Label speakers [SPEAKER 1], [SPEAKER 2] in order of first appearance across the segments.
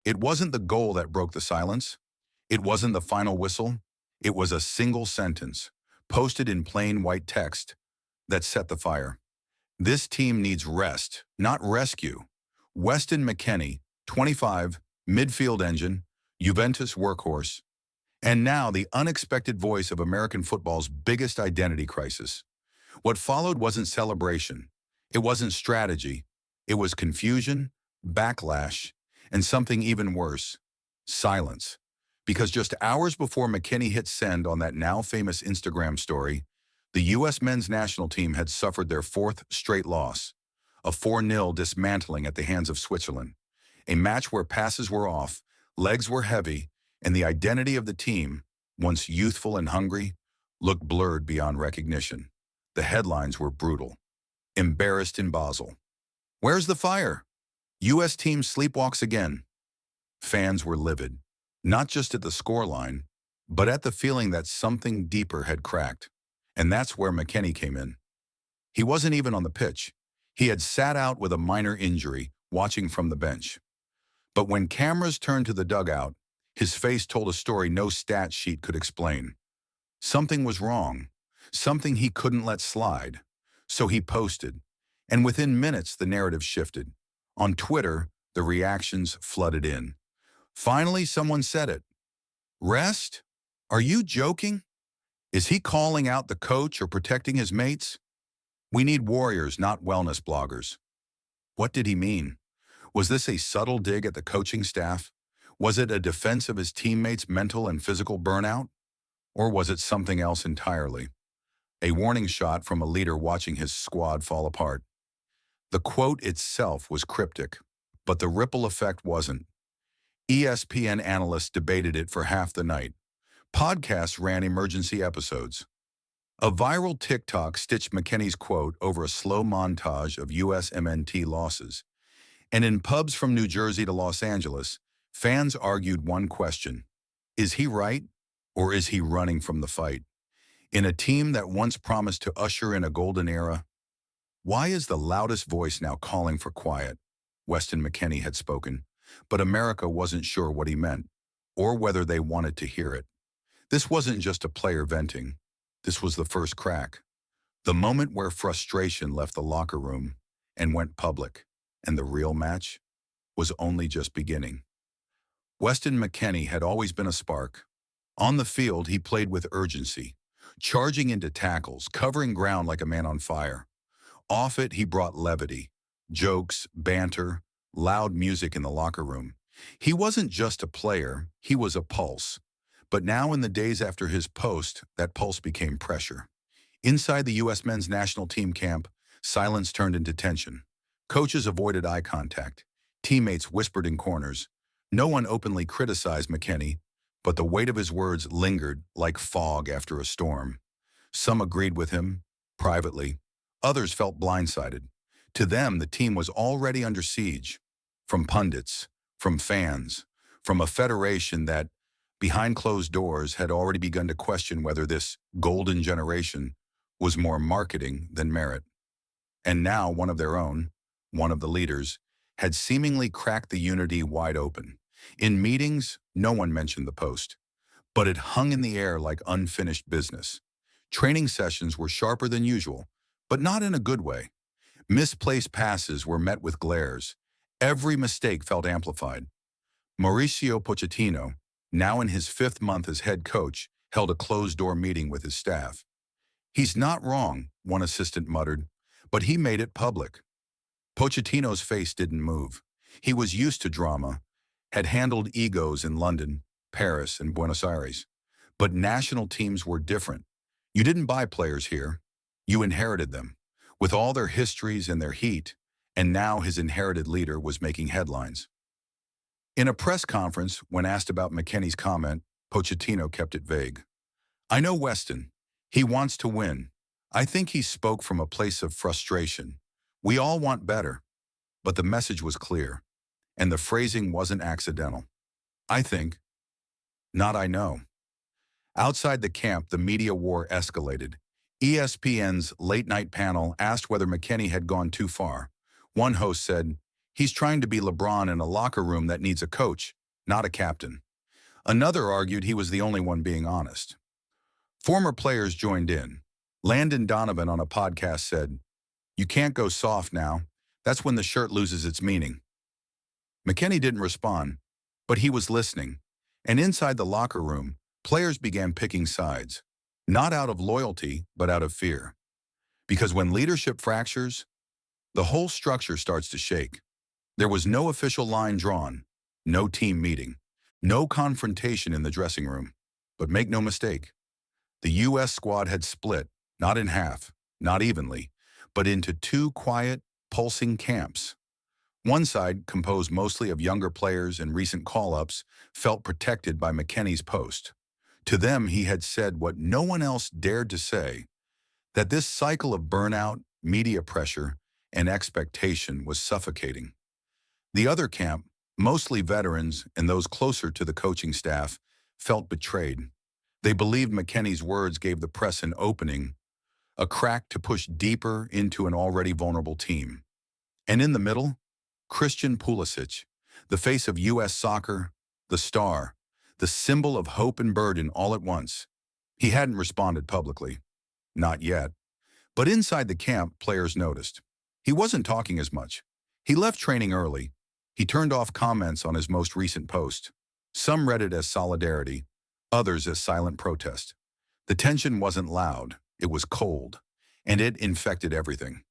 [SPEAKER 1] It wasn't the goal that broke the silence. It wasn't the final whistle. It was a single sentence, posted in plain white text, that set the fire. This team needs rest, not rescue. Weston McKennie, 25, midfield engine, Juventus workhorse, and now the unexpected voice of American football's biggest identity crisis. What followed wasn't celebration. It wasn't strategy. It was confusion, backlash, and something even worse, silence. Because just hours before McKennie hit send on that now famous Instagram story, the U.S. men's national team had suffered their fourth straight loss, a 4-0 dismantling at the hands of Switzerland, a match where passes were off, legs were heavy, and the identity of the team, once youthful and hungry, looked blurred beyond recognition. The headlines were brutal. Embarrassed in Basel. Where's the fire? U.S. team sleepwalks again. Fans were livid, not just at the scoreline, but at the feeling that something deeper had cracked. And that's where McKennie came in. He wasn't even on the pitch. He had sat out with a minor injury, watching from the bench. But when cameras turned to the dugout, his face told a story no stat sheet could explain. Something was wrong, something he couldn't let slide. So he posted, and within minutes the narrative shifted. On Twitter, the reactions flooded in. Finally, someone said it. Rest? Are you joking? Is he calling out the coach or protecting his mates? We need warriors, not wellness bloggers. What did he mean? Was this a subtle dig at the coaching staff? Was it a defense of his teammates' mental and physical burnout? Or was it something else entirely? A warning shot from a leader watching his squad fall apart. The quote itself was cryptic, but the ripple effect wasn't. ESPN analysts debated it for half the night. Podcasts ran emergency episodes. A viral TikTok stitched McKennie's quote over a slow montage of USMNT losses. And in pubs from New Jersey to Los Angeles, fans argued one question. Is he right, or is he running from the fight? In a team that once promised to usher in a golden era, why is the loudest voice now calling for quiet? Weston McKennie had spoken, but America wasn't sure what he meant, or whether they wanted to hear it. This wasn't just a player venting. This was the first crack. The moment where frustration left the locker room and went public, and the real match was only just beginning. Weston McKennie had always been a spark. On the field, he played with urgency, charging into tackles, covering ground like a man on fire. Off it, he brought levity, jokes, banter, loud music in the locker room. He wasn't just a player, he was a pulse. But now in the days after his post, that pulse became pressure. Inside the U.S. men's national team camp, silence turned into tension. Coaches avoided eye contact. Teammates whispered in corners. No one openly criticized McKennie, but the weight of his words lingered like fog after a storm. Some agreed with him, privately. Others felt blindsided. To them, the team was already under siege. From pundits, from fans, from a federation that, behind closed doors, had already begun to question whether this golden generation was more marketing than merit. And now one of their own, one of the leaders, had seemingly cracked the unity wide open. In meetings, no one mentioned the post, but it hung in the air like unfinished business. Training sessions were sharper than usual, but not in a good way. Misplaced passes were met with glares. Every mistake felt amplified. Mauricio Pochettino, now in his 5th month as head coach, held a closed-door meeting with his staff. He's not wrong, one assistant muttered, but he made it public. Pochettino's face didn't move. He was used to drama, had handled egos in London, Paris, and Buenos Aires. But national teams were different. You didn't buy players here. You inherited them, with all their histories and their heat, and now his inherited leader was making headlines. In a press conference, when asked about McKennie's comment, Pochettino kept it vague. I know Weston. He wants to win. I think he spoke from a place of frustration. We all want better. But the message was clear, and the phrasing wasn't accidental. I think, not I know. Outside the camp, the media war escalated. ESPN's late-night panel asked whether McKennie had gone too far. One host said, He's trying to be LeBron in a locker room that needs a coach, not a captain. Another argued he was the only one being honest. Former players joined in. Landon Donovan on a podcast said, "You can't go soft now. That's when the shirt loses its meaning." McKennie didn't respond, but he was listening. And inside the locker room, players began picking sides, not out of loyalty, but out of fear. Because when leadership fractures, the whole structure starts to shake. There was no official line drawn, no team meeting, no confrontation in the dressing room. But make no mistake, the U.S. squad had split, not in half, not evenly, but into two quiet, pulsing camps. One side, composed mostly of younger players and recent call-ups, felt protected by McKennie's post. To them, he had said what no one else dared to say, that this cycle of burnout, media pressure, and expectation was suffocating. The other camp, mostly veterans and those closer to the coaching staff, felt betrayed. They believed McKennie's words gave the press an opening, a crack to push deeper into an already vulnerable team. And in the middle, Christian Pulisic, the face of U.S. soccer, the star, the symbol of hope and burden all at once. He hadn't responded publicly. Not yet. But inside the camp, players noticed. He wasn't talking as much. He left training early. He turned off comments on his most recent post. Some read it as solidarity, others as silent protest. The tension wasn't loud, it was cold, and it infected everything.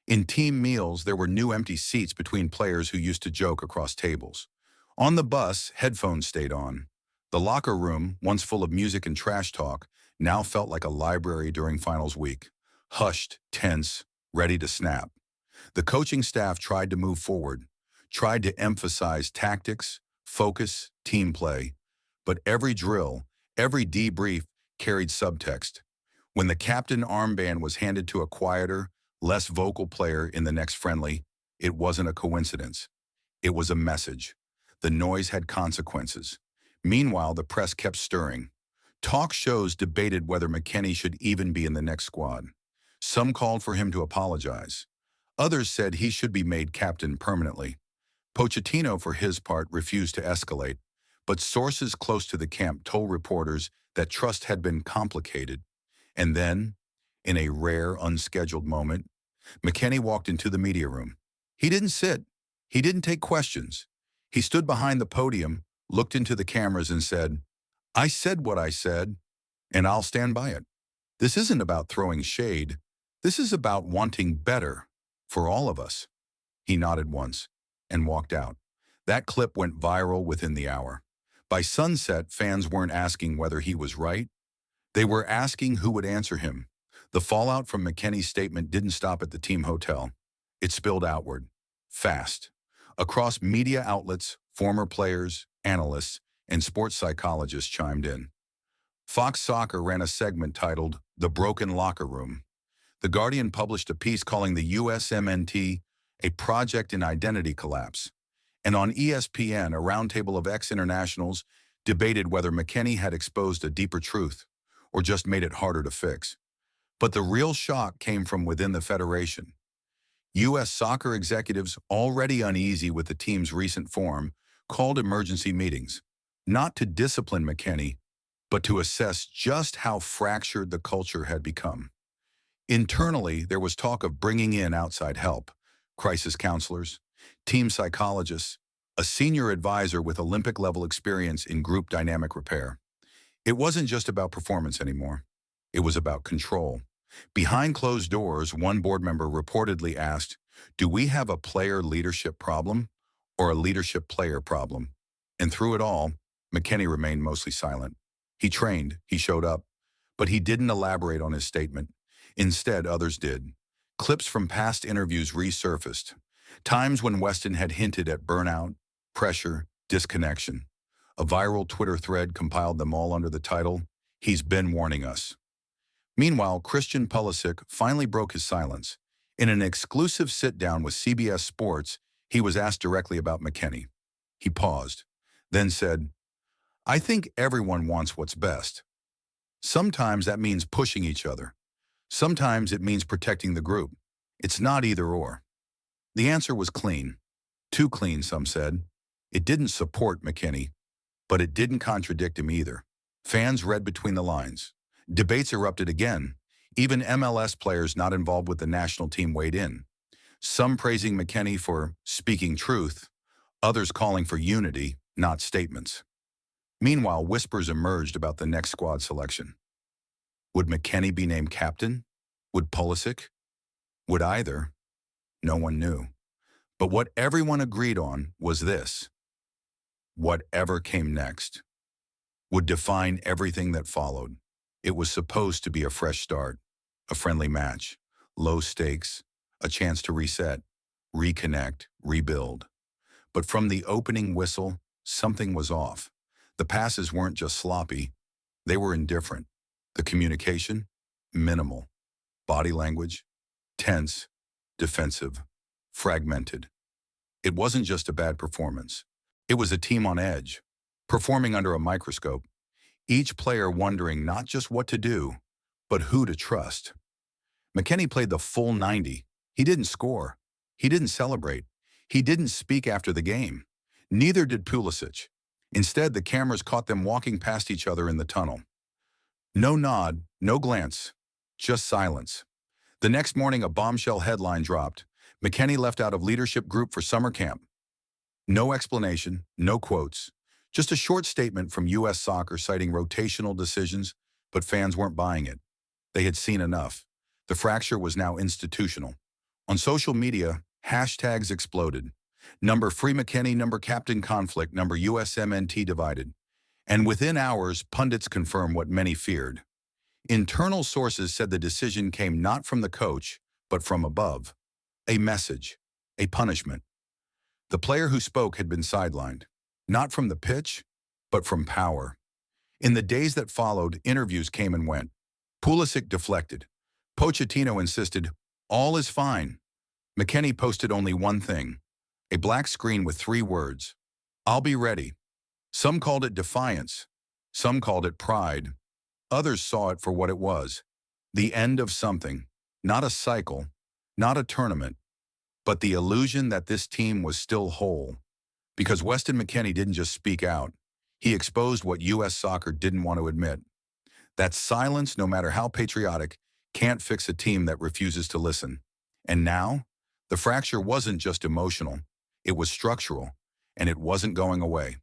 [SPEAKER 1] In team meals, there were new empty seats between players who used to joke across tables. On the bus, headphones stayed on. The locker room, once full of music and trash talk, now felt like a library during finals week. Hushed, tense, ready to snap. The coaching staff tried to move forward, tried to emphasize tactics, focus, team play. But every drill, every debrief carried subtext. When the captain armband was handed to a quieter, less vocal player in the next friendly, it wasn't a coincidence. It was a message. The noise had consequences. Meanwhile, the press kept stirring. Talk shows debated whether McKennie should even be in the next squad. Some called for him to apologize. Others said he should be made captain permanently. Pochettino, for his part, refused to escalate, but sources close to the camp told reporters that trust had been complicated. And then, in a rare, unscheduled moment, McKennie walked into the media room. He didn't sit. He didn't take questions. He stood behind the podium, looked into the cameras and said, "I said what I said, and I'll stand by it. This isn't about throwing shade. This is about wanting better for all of us." He nodded once and walked out. That clip went viral within the hour. By sunset, fans weren't asking whether he was right. They were asking who would answer him. The fallout from McKennie's statement didn't stop at the team hotel. It spilled outward, fast. Across media outlets, former players, analysts, and sports psychologists chimed in. Fox Soccer ran a segment titled "The Broken Locker Room." The Guardian published a piece calling the USMNT a project in identity collapse. And on ESPN, a roundtable of ex-internationals debated whether McKennie had exposed a deeper truth or just made it harder to fix. But the real shock came from within the federation. U.S. soccer executives, already uneasy with the team's recent form, called emergency meetings, not to discipline McKennie, but to assess just how fractured the culture had become. Internally, there was talk of bringing in outside help, crisis counselors, team psychologists, a senior advisor with Olympic-level experience in group dynamic repair. It wasn't just about performance anymore. It was about control. Behind closed doors, one board member reportedly asked, "Do we have a player leadership problem or a leadership player problem?" And through it all, McKennie remained mostly silent. He trained, he showed up, but he didn't elaborate on his statement. Instead, others did. Clips from past interviews resurfaced. Times when Weston had hinted at burnout, pressure, disconnection. A viral Twitter thread compiled them all under the title, "He's been warning us." Meanwhile, Christian Pulisic finally broke his silence. In an exclusive sit-down with CBS Sports, he was asked directly about McKennie. He paused, then said, "I think everyone wants what's best. Sometimes that means pushing each other. Sometimes it means protecting the group. It's not either or." The answer was clean. Too clean, some said. It didn't support McKennie, but it didn't contradict him either. Fans read between the lines. Debates erupted again. Even MLS players not involved with the national team weighed in. Some praising McKennie for speaking truth, others calling for unity, not statements. Meanwhile, whispers emerged about the next squad selection. Would McKennie be named captain? Would Pulisic? Would either? No one knew. But what everyone agreed on was this: whatever came next would define everything that followed. It was supposed to be a fresh start, a friendly match, low stakes, a chance to reset, reconnect, rebuild. But from the opening whistle, something was off. The passes weren't just sloppy, they were indifferent. The communication, minimal. Body language, tense, defensive, fragmented. It wasn't just a bad performance. It was a team on edge, performing under a microscope, each player wondering not just what to do, but who to trust. McKennie played the full 90. He didn't score. He didn't celebrate. He didn't speak after the game. Neither did Pulisic. Instead, the cameras caught them walking past each other in the tunnel. No nod, no glance, just silence. The next morning, a bombshell headline dropped. McKennie left out of leadership group for summer camp. No explanation, no quotes. Just a short statement from U.S. Soccer citing rotational decisions, but fans weren't buying it. They had seen enough. The fracture was now institutional. On social media, hashtags exploded. Number Free McKennie, number Captain Conflict, number USMNT divided. And within hours, pundits confirmed what many feared. Internal sources said the decision came not from the coach, but from above. A message, a punishment. The player who spoke had been sidelined, not from the pitch, but from power. In the days that followed, interviews came and went. Pulisic deflected. Pochettino insisted, all is fine. McKennie posted only one thing, a black screen with 3 words, I'll be ready. Some called it defiance. Some called it pride. Others saw it for what it was, the end of something, not a cycle, not a tournament, but the illusion that this team was still whole. Because Weston McKennie didn't just speak out, he exposed what U.S. Soccer didn't want to admit. That silence, no matter how patriotic, can't fix a team that refuses to listen. And now, the fracture wasn't just emotional, it was structural, and it wasn't going away.